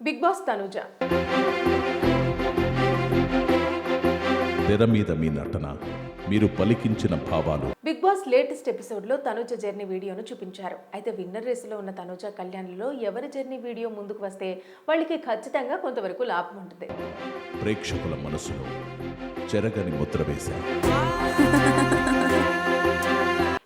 Big boss Tanuja. తెర మీద మీ నటన, మీరు పలికించిన భావాలు. బిగ్ బాస్ లేటెస్ట్ ఎపిసోడ్లో తనూజ జర్నీ వీడియోను చూపించారు. అయితే విన్నర్ రేసులో ఉన్న తనూజ కళ్యాణ్లో ఎవరి జర్నీ వీడియో ముందుకు వస్తే వాళ్ళకి ఖచ్చితంగా కొంతవరకు లాభం ఉంటుంది. ప్రేక్షకుల మనసులో చెరగని ముద్ర వేశారు.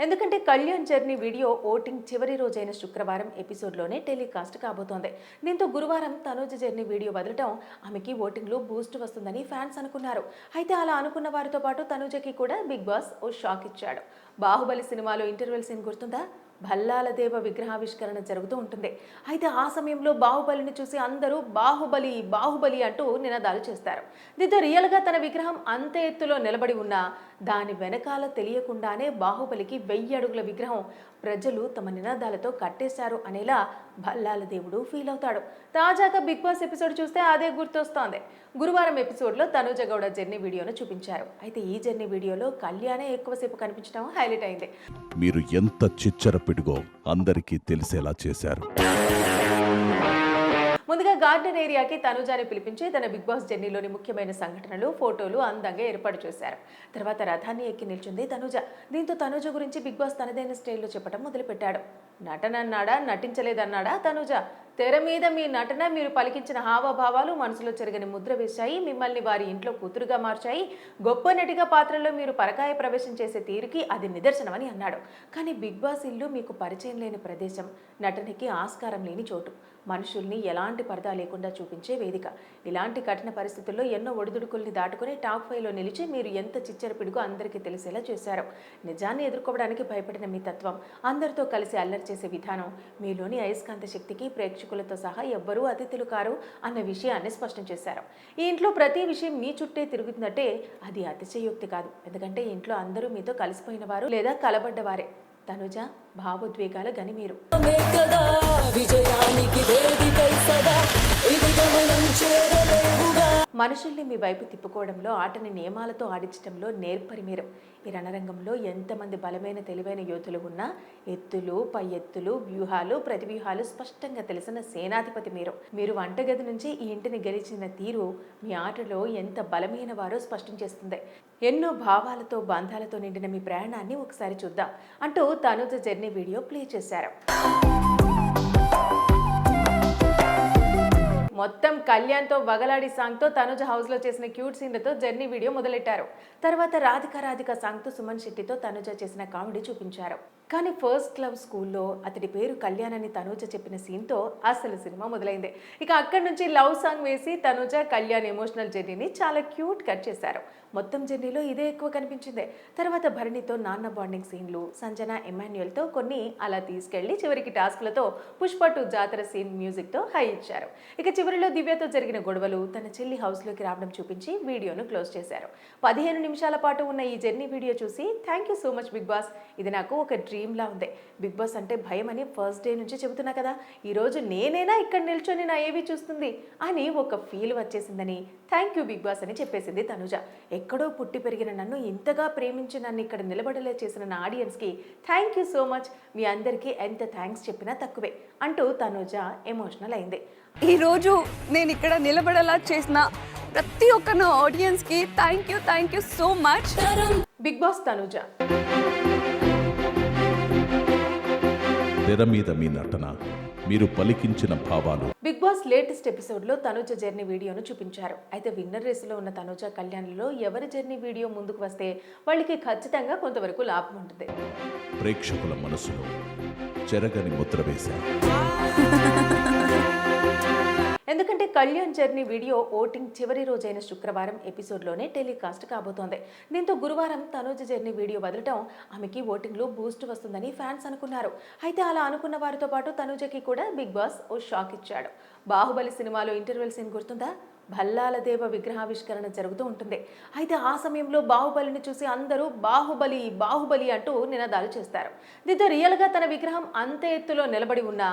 ఎందుకంటే కళ్యాణ్ జర్నీ వీడియో ఓటింగ్ చివరి రోజైన శుక్రవారం ఎపిసోడ్లోనే టెలికాస్ట్ కాబోతోంది. దీంతో గురువారం తనూజ జర్నీ వీడియో వదలటం ఆమెకి ఓటింగ్లో బూస్ట్ వస్తుందని ఫ్యాన్స్ అనుకున్నారు. అయితే అలా అనుకున్న వారితో పాటు తనూజకి కూడా బిగ్ బాస్ ఓ షాక్ ఇచ్చాడు. బాహుబలి సినిమాలో ఇంటర్వెల్ సీన్ గుర్తుందా? భల్లాల దేవ విగ్రహావిష్కరణ జరుగుతూ ఉంటుంది. అయితే ఆ సమయంలో బాహుబలిని చూసి అందరూ బాహుబలి బాహుబలి అంటూ నినాదాలు చేస్తారు. దీంతో రియల్గా తన విగ్రహం అంత ఎత్తులో నిలబడి ఉన్నా దాని వెనకాల తెలియకుండానే బాహుబలికి 1000 అడుగుల విగ్రహం ప్రజలు తమ నినాదాలతో కట్టేశారు అనేలా భల్లాల దేవుడు ఫీల్ అవుతాడు. తాజాగా బిగ్ బాస్ ఎపిసోడ్ చూస్తే అదే గుర్తొస్తోంది. గురువారం ఎపిసోడ్లో తనూజ గౌడ జర్నీ వీడియోను చూపించారు. అయితే ఈ జర్నీ వీడియోలో కళ్యాణే ఎక్కువసేపు కనిపించడం హైలైట్ అయింది. మీరు ఎంత చిచ్చర పిడుగో అందరికీ తెలిసేలా చేశారు. ముందుగా గార్డెన్ ఏరియాకి తనూజాని పిలిపించి తన బిగ్ బాస్ జర్నీలోని ముఖ్యమైన సంఘటనలు, ఫోటోలు అందంగా ఏర్పాటు చేశారు. తర్వాత రథాన్ని ఎక్కి నిల్చుంది తనూజ. దీంతో తనూజ గురించి బిగ్ బాస్ తనదైన స్టైల్లో చెప్పడం మొదలుపెట్టాడు. నటన అన్నాడా, నటించలేదన్నాడా తనూజ? తెర మీద మీ నటన, మీరు పలికించిన హావభావాలు మనసులో చెరగని ముద్ర వేశాయి, మిమ్మల్ని వారి ఇంట్లో కూతురుగా మార్చాయి. గొప్ప నటిగా పాత్రలో మీరు పరకాయ ప్రవేశం చేసే తీరుకి అది నిదర్శనమని అన్నాడు. కానీ బిగ్ బాస్ ఇల్లు మీకు పరిచయం లేని ప్రదేశం, నటనకి ఆస్కారం లేని చోటు, మనుషుల్ని ఎలాంటి పరదా లేకుండా చూపించే వేదిక. ఇలాంటి కఠిన పరిస్థితుల్లో ఎన్నో ఒడిదుడుకుల్ని దాటుకుని టాప్ 5లో నిలిచి మీరు ఎంత చిచ్చర పిడుగు అందరికీ తెలిసేలా చేశారు. నిజాన్ని ఎదుర్కోవడానికి భయపడిన మీ తత్వం, అందరితో కలిసి అల్లరి చేసే విధానం, మీలోని అయస్కాంత శక్తికి ప్రేక్షకులతో సహా ఎవ్వరూ అతిథులు కారు అన్న విషయాన్ని స్పష్టం చేశారు. ఈ ఇంట్లో ప్రతి విషయం మీ చుట్టే తిరుగుతుందంటే అది అతిశయోక్తి కాదు. ఎందుకంటే ఇంట్లో అందరూ మీతో కలిసిపోయిన వారు లేదా కలబడ్డవారే. తనుజ భావోద్వేగాల గని మీరు. మనుషుల్ని మీ వైపు తిప్పుకోవడంలో, ఆటని నియమాలతో ఆడించడంలో నేర్పరి మీరు. ఈ రణరంగంలో ఎంతమంది బలమైన తెలివైన యోధులు ఉన్నా ఎత్తులు, పై ఎత్తులు, వ్యూహాలు, ప్రతివ్యూహాలు స్పష్టంగా తెలిసిన సేనాధిపతి మీరు. మీరు వంటగది నుంచి ఈ ఇంటిని గెలిచిన తీరు మీ ఆటలో ఎంత బలమైన వారో స్పష్టం చేస్తుంది. ఎన్నో భావాలతో, బంధాలతో నిండిన మీ ప్రయాణాన్ని ఒకసారి చూద్దాం అంటూ తనూజ జర్నీ వీడియో ప్లే చేశారు. మొత్తం కళ్యాణ్తో వగలాడి సాంగ్తో తనుజ హౌస్లో చేసిన క్యూట్ సీన్లతో జర్నీ వీడియో మొదలెట్టారు. తర్వాత రాధిక సాంగ్తో సుమన్ శెట్టితో తనుజ చేసిన కామెడీ చూపించారు. కానీ ఫస్ట్ లవ్ స్కూల్లో అతడి పేరు కళ్యాణ్ అని తనూజ చెప్పిన సీన్తో అసలు సినిమా మొదలైంది. ఇక అక్కడి నుంచి లవ్ సాంగ్ వేసి తనూజ కళ్యాణ్ ఎమోషనల్ జర్నీని చాలా క్యూట్ కట్ చేశారు. మొత్తం జర్నీలో ఇదే ఎక్కువ కనిపించింది. తర్వాత భరణితో నాన్న బాండింగ్ సీన్లు, సంజన ఎమాన్యుయల్తో కొన్ని అలా తీసుకెళ్లి చివరికి టాస్క్లతో పుష్ప 2 జాతర సీన్ మ్యూజిక్తో హై ఇచ్చారు. ఇక చివరిలో దివ్యతో జరిగిన గొడవలు, తన చెల్లి హౌస్లోకి రావడం చూపించి వీడియోను క్లోజ్ చేశారు. 15 నిమిషాల పాటు ఉన్న ఈ జర్నీ వీడియో చూసి thank you so much Bigg Boss, ఇది నాకు ఒక డ్రీమ్లా ఉంది. బిగ్ బాస్ అంటే భయం అని ఫస్ట్ డే నుంచి చెబుతున్నా కదా, ఈరోజు నేనైనా ఇక్కడ నిల్చొని నా ఏవి చూస్తుంది అని ఒక ఫీల్ వచ్చేసిందని థ్యాంక్ యూ బిగ్ బాస్ అని చెప్పేసింది తనుజ. ఎక్కడో పుట్టి పెరిగిన నన్ను ఇంతగా ప్రేమించి నన్ను ఇక్కడ నిలబడలే చేసిన నా ఆడియన్స్కి థ్యాంక్ యూ సో మచ్, మీ అందరికీ ఎంత థ్యాంక్స్ చెప్పినా తక్కువే అంటూ తనుజ ఎమోషనల్ అయింది. ఈరోజు నేను ఇక్కడ నిలబడేలా చేసిన ప్రతి ఒక్క నా ఆడియన్స్కి thank you so much. Bigg Boss Tanuja. తెర మీద మీ నటన, మీరు పలికించిన భావాలు. బిగ్ బాస్ లేటెస్ట్ ఎపిసోడ్లో తనూజ జర్నీ వీడియోను చూపించారు. అయితే విన్నర్ రేసులో ఉన్న తనూజ కళ్యాణ్లో ఎవరి జర్నీ వీడియో ముందుకు వస్తే వాళ్ళకి ఖచ్చితంగా కొంతవరకు లాభం ఉంటుంది. ప్రేక్షకుల మనసులో చెరగని ముద్ర వేశారు. ఎందుకంటే కళ్యాణ్ జర్నీ వీడియో ఓటింగ్ చివరి రోజైన శుక్రవారం ఎపిసోడ్లోనే టెలికాస్ట్ కాబోతోంది. దీంతో గురువారం తనూజ జర్నీ వీడియో వదలటం ఆమెకి ఓటింగ్లో బూస్ట్ వస్తుందని ఫ్యాన్స్ అనుకున్నారు. అయితే అలా అనుకున్న వారితో పాటు తనూజకి కూడా బిగ్ బాస్ ఓ షాక్ ఇచ్చాడు. బాహుబలి సినిమాలో ఇంటర్వెల్ సీన్ గుర్తుందా? భల్లాల దేవ విగ్రహావిష్కరణ జరుగుతూ ఉంటుంది. అయితే ఆ సమయంలో బాహుబలిని చూసి అందరూ బాహుబలి బాహుబలి అంటూ నినాదాలు చేస్తారు. దీంతో రియల్గా తన విగ్రహం అంత ఎత్తులో నిలబడి ఉన్నా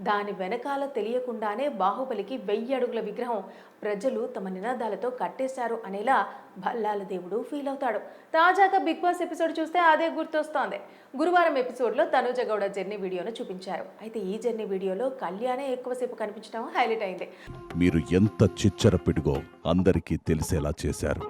దాని వెనకాల తెలియకుండానే బాహుబలికి 1000 అడుగుల విగ్రహం ప్రజలు తమ నినాదాలతో కట్టేశారు అనేలా భల్లాల దేవుడు ఫీల్ అవుతాడు. తాజాగా బిగ్ బాస్ ఎపిసోడ్ చూస్తే అదే గుర్తొస్తోంది. గురువారం ఎపిసోడ్లో తనుజ గౌడ జర్నీ వీడియోను చూపించారు. అయితే ఈ జర్నీ వీడియోలో కళ్యాణే ఎక్కువసేపు కనిపించడం హైలైట్ అయింది. మీరు ఎంత చిచ్చరపిడిగో అందరికీ తెలిసేలా చేశారు.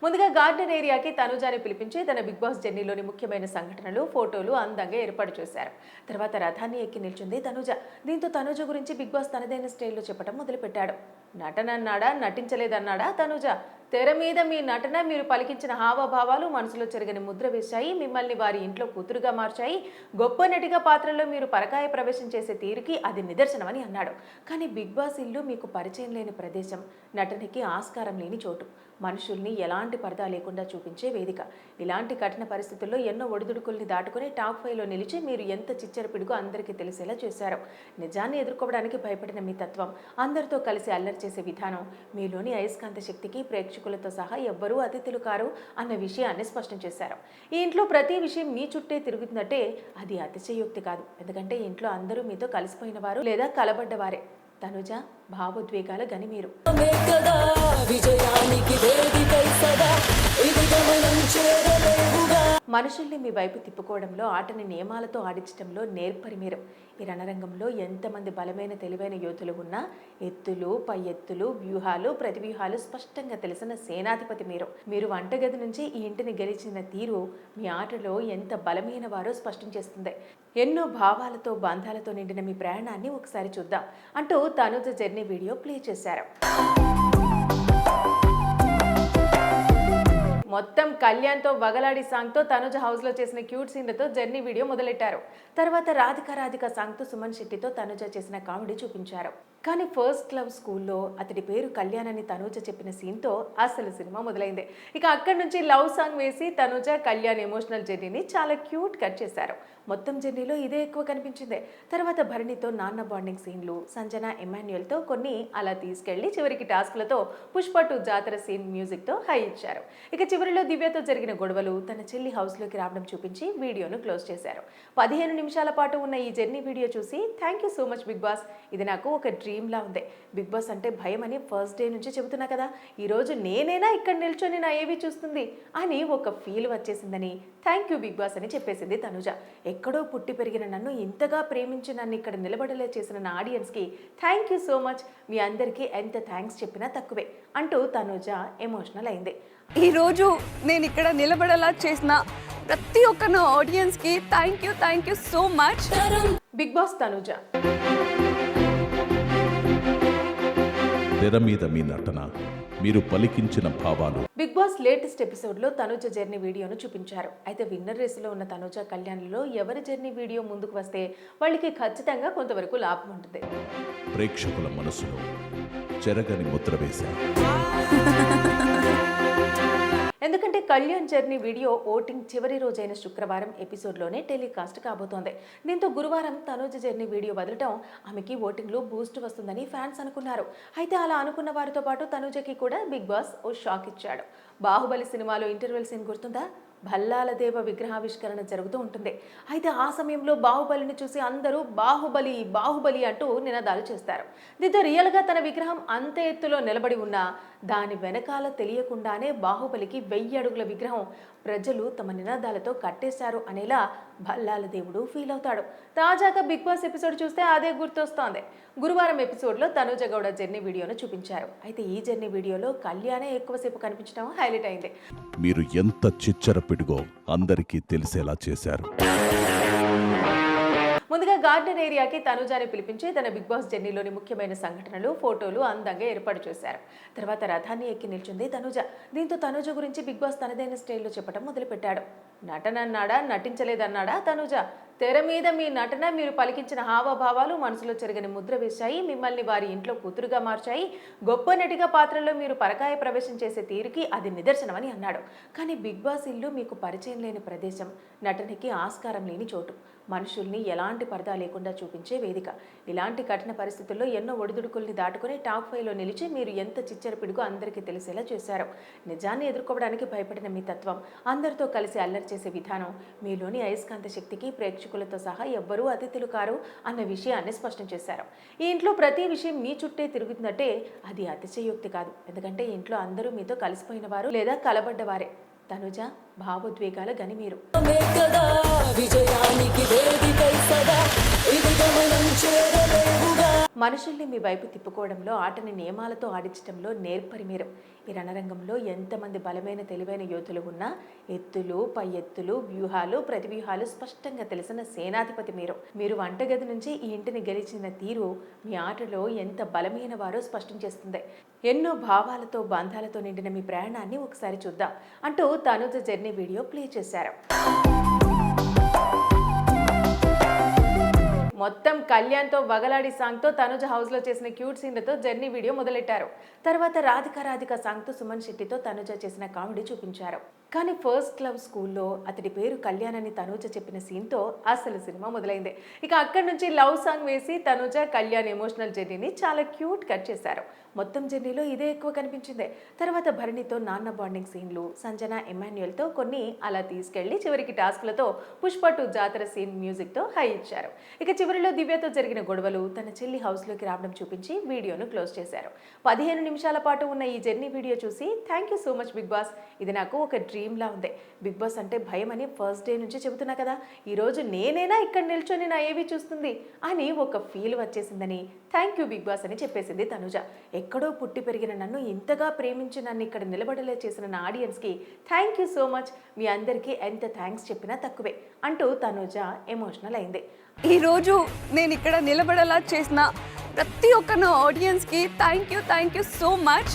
ముందుగా గార్డెన్ ఏరియాకి తనుజాని పిలిపించి తన బిగ్ బాస్ జర్నీలోని ముఖ్యమైన సంఘటనలు, ఫోటోలు అందంగా ఏర్పాటు చేశారు. తర్వాత రథాన్ని ఎక్కి నిల్చుంది తనుజ. దీంతో తనుజ గురించి బిగ్ బాస్ తనదైన స్టైల్లో చెప్పడం మొదలుపెట్టాడు. నటన అన్నాడా, నటించలేదన్నాడా తనుజ? తెర మీద మీ నటన, మీరు పలికించిన హావభావాలు మనసులో చెరగని ముద్ర వేశాయి, మిమ్మల్ని వారి ఇంట్లో కూతురుగా మార్చాయి. గొప్ప నటిగా పాత్రలో మీరు పరకాయ ప్రవేశం చేసే తీరుకి అది నిదర్శనమని అన్నాడు. కానీ బిగ్ బాస్ ఇల్లు మీకు పరిచయం లేని ప్రదేశం, నటనకి ఆస్కారం లేని చోటు, మనుషుల్ని ఎలాంటి పరదా లేకుండా చూపించే వేదిక. ఇలాంటి కఠిన పరిస్థితుల్లో ఎన్నో ఒడిదుడుకుల్ని దాటుకుని టాప్ 5లో నిలిచి మీరు ఎంత చిచ్చరపిడుగో అందరికీ తెలిసేలా చేశారు. నిజాన్ని ఎదుర్కోవడానికి భయపడిన మీ తత్వం, అందరితో కలిసి అల్లరి చేసే విధానం, మీలోని అయస్కాంత శక్తికి ప్రేక్షకులతో సహా ఎవ్వరూ అతిథులు కారు అన్న విషయాన్ని స్పష్టం చేశారు. ఈ ఇంట్లో ప్రతి విషయం మీ చుట్టే తిరుగుతుందంటే అది అతిశయోక్తి కాదు. ఎందుకంటే ఇంట్లో అందరూ మీతో కలిసిపోయిన వారు లేదా కలబడ్డవారే. తనుజ భావోద్వేగాల గని మీరు. మనుషుల్ని మీ వైపు తిప్పుకోవడంలో, ఆటని నియమాలతో ఆడించడంలో నేర్పరి మీరు. ఈ రణరంగంలో ఎంతమంది బలమైన తెలివైన యోధులు ఉన్నా ఎత్తులు, పై ఎత్తులు, వ్యూహాలు, ప్రతివ్యూహాలు స్పష్టంగా తెలిసిన సేనాధిపతి మీరు. మీరు వంటగది నుంచి ఈ ఇంటిని గెలిచిన తీరు మీ ఆటలో ఎంత బలమైన వారో స్పష్టం చేస్తుంది. ఎన్నో భావాలతో, బంధాలతో నిండిన మీ ప్రయాణాన్ని ఒకసారి చూద్దాం అంటూ తనుజ జర్నీ వీడియో ప్లే చేశారు. మొత్తం కళ్యాణ్తో వగలాడి సాంగ్తో తనుజ హౌస్లో చేసిన క్యూట్ సీన్లతో జర్నీ వీడియో మొదలెట్టారు. తర్వాత రాధిక సాంగ్తో సుమన్ శెట్టితో తనుజ చేసిన కామెడీ చూపించారు. కానీ ఫస్ట్ లవ్ స్కూల్లో అతడి పేరు కళ్యాణ్ అని తనుజ చెప్పిన సీన్తో అసలు సినిమా మొదలైంది. ఇక అక్కడి నుంచి లవ్ సాంగ్ వేసి తనుజ కళ్యాణ్ ఎమోషనల్ జర్నీని చాలా క్యూట్ కట్ చేశారు. మొత్తం జర్నీలో ఇదే ఎక్కువ కనిపించింది. తర్వాత భరణితో నాన్న బాండింగ్ సీన్లు, సంజన ఎమాన్యుయల్తో కొన్ని అలా తీసుకెళ్లి చివరికి టాస్క్లతో పుష్ప 2 జాతర సీన్ మ్యూజిక్తో హై ఇచ్చారు. ఇక చివరిలో దివ్యతో జరిగిన గొడవలు, తన చెల్లి హౌస్లోకి రావడం చూపించి వీడియోను క్లోజ్ చేశారు. 15 నిమిషాల పాటు ఉన్న ఈ జర్నీ వీడియో చూసి thank you so much Bigg Boss, ఇది నాకు ఒక డ్రీమ్లా ఉంది. బిగ్ బాస్ అంటే భయం అని ఫస్ట్ డే నుంచి చెబుతున్నా కదా, ఈరోజు నేనైనా ఇక్కడ నిల్చొని నా ఏవి చూస్తుంది అని ఒక ఫీల్ వచ్చేసిందని థ్యాంక్ యూ బిగ్ బాస్ అని చెప్పేసింది తనుజ. ఎక్కడో పుట్టి పెరిగిన నన్ను ఇంతగా ప్రేమించి నన్ను ఇక్కడ నిలబడలే చేసిన నా ఆడియన్స్కి థ్యాంక్ యూ సో మచ్, మీ అందరికీ ఎంత థ్యాంక్స్ చెప్పినా తక్కువే అంటూ తనుజ ఎమోషనల్ అయింది. ఈరోజు నేను ఇక్కడ నిలబడేలా చేసిన ప్రతి ఒక్క నా ఆడియన్స్కి thank you so much. Bigg Boss Tanuja. తెర మీద మీ నటన, మీరు పలికించిన భావాలు. బిగ్ బాస్ లేటెస్ట్ ఎపిసోడ్లో తనుజ జర్నీ వీడియోను చూపించారు. అయితే విన్నర్ రేసులో ఉన్న తనుజ కళ్యాణ్లో ఎవరి జర్నీ వీడియో ముందుకు వస్తే వాళ్ళకి ఖచ్చితంగా కొంతవరకు లాభం ఉంటుంది. ప్రేక్షకుల మనసులో చెరగని ముద్ర వేశారు. ఎందుకంటే కళ్యాణ్ జర్నీ వీడియో ఓటింగ్ చివరి రోజైన శుక్రవారం ఎపిసోడ్లోనే టెలికాస్ట్ కాబోతోంది. దీంతో గురువారం తనుజ జర్నీ వీడియో వదలటం ఆమెకి ఓటింగ్లో బూస్ట్ వస్తుందని ఫ్యాన్స్ అనుకున్నారు. అయితే అలా అనుకున్న వారితో పాటు తనుజకి కూడా బిగ్ బాస్ ఓ షాక్ ఇచ్చాడు. బాహుబలి సినిమాలో ఇంటర్వెల్ సీన్ గుర్తుందా? భల్లాల దేవ విగ్రహావిష్కరణ జరుగుతూ ఉంటుంది. అయితే ఆ సమయంలో బాహుబలిని చూసి అందరూ బాహుబలి బాహుబలి అంటూ నినాదాలు చేస్తారు. దీంతో రియల్గా తన విగ్రహం అంత ఎత్తులో నిలబడి ఉన్నా దాని వెనకాల తెలియకుండానే బాహుబలికి 1000 అడుగుల విగ్రహం ప్రజలు తమ నినాదాలతో కట్టేశారు అనేలా భల్లాల దేవుడు ఫీల్ అవుతాడు. తాజాగా బిగ్ బాస్ ఎపిసోడ్ చూస్తే అదే గుర్తొస్తోంది. గురువారం ఎపిసోడ్లో తనుజ గౌడ జర్నీ వీడియోను చూపించారు. అయితే ఈ జర్నీ వీడియోలో కళ్యాణే ఎక్కువసేపు కనిపించడం హైలైట్ అయింది. మీరు ఎంత చిచ్చరపిడిగో అందరికీ తెలిసేలా చేశారు. ముందుగా గార్డెన్ ఏరియాకి తనుజాని పిలిపించి తన బిగ్ బాస్ జర్నీలోని ముఖ్యమైన సంఘటనలు, ఫోటోలు అందంగా ఏర్పాటు చేశారు. తర్వాత రథాన్ని ఎక్కి నిల్చుంది తనుజ. దీంతో తనుజ గురించి బిగ్ బాస్ తనదైన స్టైల్లో చెప్పడం మొదలుపెట్టాడు. నటన అన్నాడా, నటించలేదన్నాడా తనుజ? తెర మీద మీ నటన, మీరు పలికించిన హావభావాలు మనసులో చెరగని ముద్ర వేశాయి, మిమ్మల్ని వారి ఇంట్లో కూతురుగా మార్చాయి. గొప్ప నటిగా పాత్రలో మీరు పరకాయ ప్రవేశం చేసే తీరుకి అది నిదర్శనమని అన్నాడు. కానీ బిగ్ బాస్ ఇల్లు మీకు పరిచయం లేని ప్రదేశం, నటనకి ఆస్కారం లేని చోటు, మనుషుల్ని ఎలాంటి పరదా లేకుండా చూపించే వేదిక. ఇలాంటి కఠిన పరిస్థితుల్లో ఎన్నో ఒడిదుడుకుల్ని దాటుకుని టాప్ 5లో నిలిచి మీరు ఎంత చిచ్చరపిడుగో అందరికీ తెలిసేలా చేశారు. నిజాన్ని ఎదుర్కోవడానికి భయపడిన మీ తత్వం, అందరితో కలిసి అల్లరి చేసే విధానం, మీలోని అయస్కాంత శక్తికి ప్రేక్షకులతో సహా ఎవ్వరూ అతిథులు కారు అన్న విషయాన్ని స్పష్టం చేశారు. ఈ ఇంట్లో ప్రతి విషయం మీ చుట్టే తిరుగుతుందంటే అది అతిశయోక్తి కాదు. ఎందుకంటే ఈ ఇంట్లో అందరూ మీతో కలిసిపోయిన వారు లేదా కలబడ్డవారే. తనుజ భావోద్వేగాల గని మీరు. మనుషుల్ని మీ వైపు తిప్పుకోవడంలో, ఆటని నియమాలతో ఆడించడంలో నేర్పరి మీరు. ఈ రణరంగంలో ఎంతమంది బలమైన తెలివైన యోధులు ఉన్నా ఎత్తులు, పై ఎత్తులు, వ్యూహాలు, ప్రతివ్యూహాలు స్పష్టంగా తెలిసిన సేనాధిపతి మీరు. మీరు వంటగది నుంచి ఈ ఇంటిని గెలిచిన తీరు మీ ఆటలో ఎంత బలమైన వారో స్పష్టం చేస్తుంది. ఎన్నో భావాలతో, బంధాలతో నిండిన మీ ప్రయాణాన్ని ఒకసారి చూద్దాం అంటూ తనుజ జర్నీ వీడియో ప్లే చేశారు. మొత్తం కళ్యాణ్తో వగలాడి సాంగ్తో తనుజ హౌస్లో చేసిన క్యూట్ సీన్లతో జర్నీ వీడియో మొదలెట్టారు. తర్వాత రాధిక సాంగ్తో సుమన్ శెట్టితో తనుజ చేసిన కామెడీ చూపించారు. కానీ ఫస్ట్ లవ్ స్కూల్లో అతడి పేరు కళ్యాణ్ అని తనుజ చెప్పిన సీన్తో అసలు సినిమా మొదలైంది. ఇక అక్కడి నుంచి లవ్ సాంగ్ వేసి తనుజ కళ్యాణ్ ఎమోషనల్ జర్నీని చాలా క్యూట్ కట్ చేశారు. మొత్తం జర్నీలో ఇదే ఎక్కువ కనిపించింది. తర్వాత భరణితో నాన్న బాండింగ్ సీన్లు, సంజన ఎమాన్యుయల్తో కొన్ని అలా తీసుకెళ్లి చివరికి టాస్క్లతో పుష్ప 2 జాతర సీన్ మ్యూజిక్తో హై ఇచ్చారు. ఇక చివరిలో దివ్యతో జరిగిన గొడవలు, తన చెల్లి హౌస్లోకి రావడం చూపించి వీడియోను క్లోజ్ చేశారు. 15 నిమిషాల పాటు ఉన్న ఈ జర్నీ వీడియో చూసి thank you so much Bigg Boss, ఇది నాకు ఒక డ్రీమ్లా ఉంది. బిగ్ బాస్ అంటే భయం అని ఫస్ట్ డే నుంచి చెబుతున్నా కదా, ఈరోజు నేనైనా ఇక్కడ నిల్చొని నా ఏవి చూస్తుంది అని ఒక ఫీల్ వచ్చేసిందని థ్యాంక్ యూ బిగ్ బాస్ అని చెప్పేసింది తనుజ. ఎక్కడో పుట్టి పెరిగిన నన్ను ఇంతగా ప్రేమించి నన్ను ఇక్కడ నిలబడలే చేసిన నా ఆడియన్స్కి థ్యాంక్ యూ సో మచ్, మీ అందరికీ ఎంత థ్యాంక్స్ చెప్పినా తక్కువే అంటూ తనుజ ఎమోషనల్ అయింది. ఈరోజు నేను ఇక్కడ నిలబడేలా చేసిన ప్రతి ఒక్క నా ఆడియన్స్కి థ్యాంక్ యూ సో మచ్.